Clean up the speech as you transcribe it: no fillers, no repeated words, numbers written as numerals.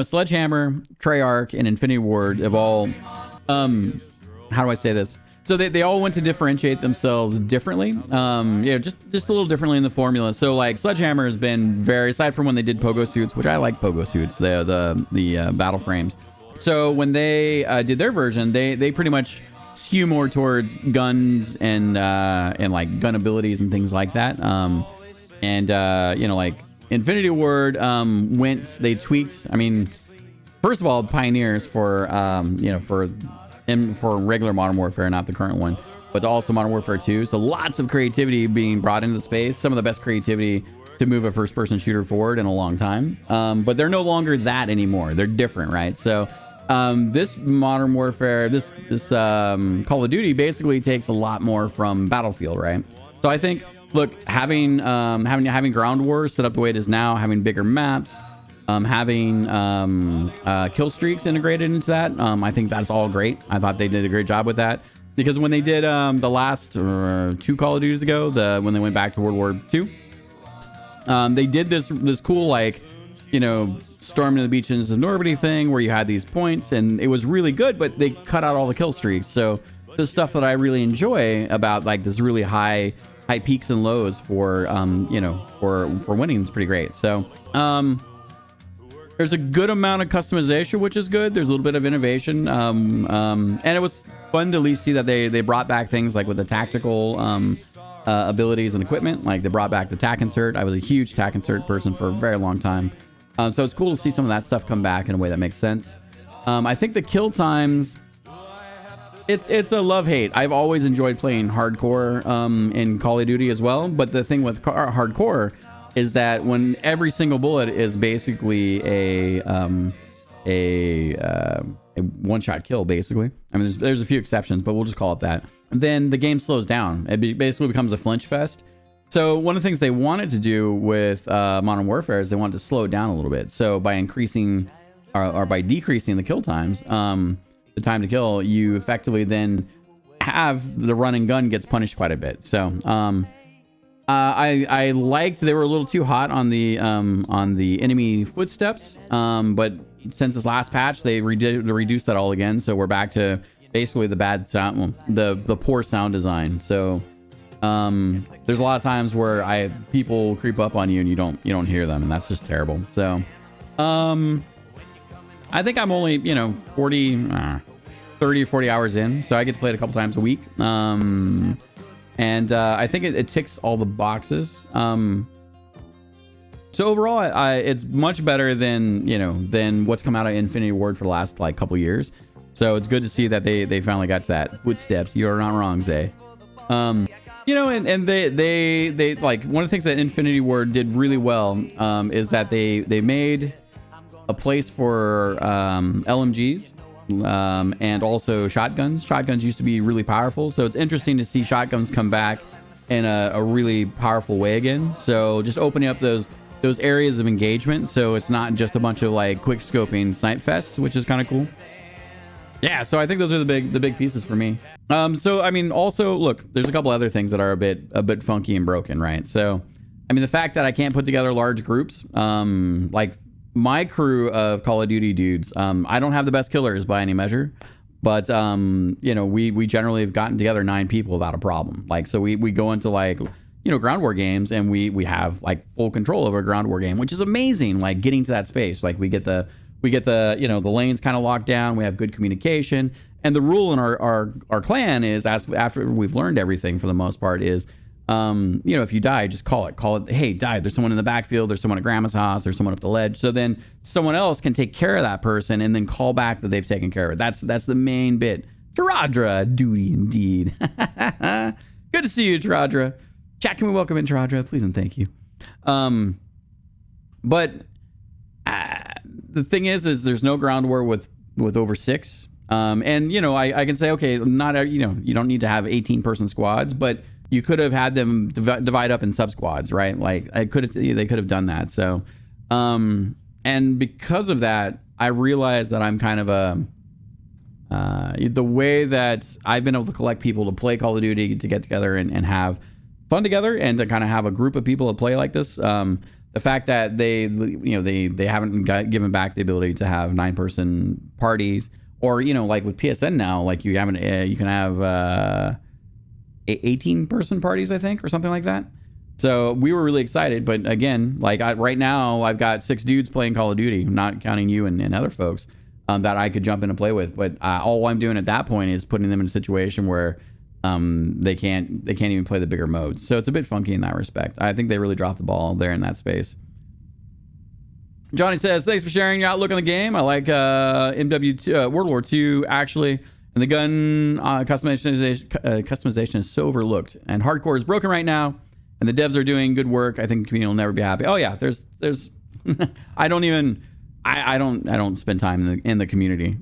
Sledgehammer, Treyarch, and Infinity Ward have all, how do I say this? So they all went to differentiate themselves differently. Just a little differently in the formula. So like Sledgehammer has been very, aside from when they did pogo suits, which I like pogo suits, the battle frames. So when they did their version, they pretty much skew more towards guns and like gun abilities and things like that. Like Infinity Ward they tweaked. I mean, first of all, pioneers for for regular Modern Warfare, not the current one, but also Modern Warfare 2. So lots of creativity being brought into the space. Some of the best creativity to move a first-person shooter forward in a long time. But they're no longer that anymore. They're different, right? So this Modern Warfare, this Call of Duty basically takes a lot more from Battlefield, right? So I think, look, having Ground War set up the way it is now, having bigger maps, having kill streaks integrated into that, I think that's all great. I thought they did a great job with that, because when they did the last 2 Call of Duties ago, when they went back to World War II, they did this cool, like, storming the beaches of Normandy thing where you had these points, and it was really good, but they cut out all the kill streaks. So the stuff that I really enjoy about like this really high peaks and lows for winning is pretty great. So there's a good amount of customization, which is good. There's a little bit of innovation, and it was fun to at least see that they brought back things like with the tactical abilities and equipment. Like they brought back the tac insert. I was a huge tac insert person for a very long time, so it's cool to see some of that stuff come back in a way that makes sense. I think the kill times, it's a love-hate. I've always enjoyed playing hardcore in Call of Duty as well, but the thing with hardcore is that when every single bullet is basically a one-shot kill, basically. I mean, there's a few exceptions, but we'll just call it that. Then the game slows down. It basically becomes a flinch fest. So one of the things they wanted to do with Modern Warfare is they wanted to slow it down a little bit. So by increasing or by decreasing the kill times, the time to kill, you effectively then have the run and gun gets punished quite a bit. So I liked they were a little too hot on the enemy footsteps, but since this last patch they reduced that all again, so we're back to basically the bad sound, the poor sound design. So there's a lot of times where people creep up on you and you don't hear them, and that's just terrible. So I think I'm only 30 or 40 hours in, so I get to play it a couple times a week. And I think it ticks all the boxes. So overall, it's much better than what's come out of Infinity Ward for the last like couple years. So it's good to see that they finally got to that footsteps. You're not wrong, Zay. And they like, one of the things that Infinity Ward did really well is that they made a place for LMGs. And also shotguns. Shotguns used to be really powerful, so it's interesting to see shotguns come back in a really powerful way again. So just opening up those areas of engagement, so it's not just a bunch of like quick scoping snipe fests, which is kind of cool. Yeah, so I think those are the big pieces for me. So I mean, also look, there's a couple other things that are a bit funky and broken, right? So I mean, the fact that I can't put together large groups, like my crew of Call of Duty dudes, I don't have the best killers by any measure, but we generally have gotten together 9 people without a problem. Like, so we go into like ground war games, and we have like full control over a ground war game, which is amazing. Like getting to that space, like we get the the lanes kind of locked down. We have good communication, and the rule in our clan is, after we've learned everything for the most part, is if you die, just call it, hey, died, there's someone in the backfield, there's someone at grandma's house, there's someone up the ledge. So then someone else can take care of that person and then call back that they've taken care of it. That's the main bit. Taradra, duty indeed. Good to see you, Taradra. Chat, can we welcome in Taradra, please and thank you. But the thing is there's no ground war with over 6. And I can say, okay, not you don't need to have 18-person squads, but you could have had them divide up in sub squads, right? Like they could have done that. So, and because of that, I realized that I'm kind of the way that I've been able to collect people to play Call of Duty, to get together and have fun together, and to kind of have a group of people that play like this, that the fact that they haven't given back the ability to have 9-person parties, or like with PSN now, like you can have 18-person parties, I think, or something like that. So we were really excited, but again, like right now I've got 6 dudes playing Call of Duty, not counting you and other folks that I could jump in and play with. But all I'm doing at that point is putting them in a situation where they can't even play the bigger modes. So it's a bit funky in that respect. I think they really dropped the ball there in that space. Johnny says, thanks for sharing your outlook on the game. I like MW2, World War II, actually. And the gun customization is so overlooked. And hardcore is broken right now. And the devs are doing good work. I think the community will never be happy. Oh yeah, there's I don't spend time in the community,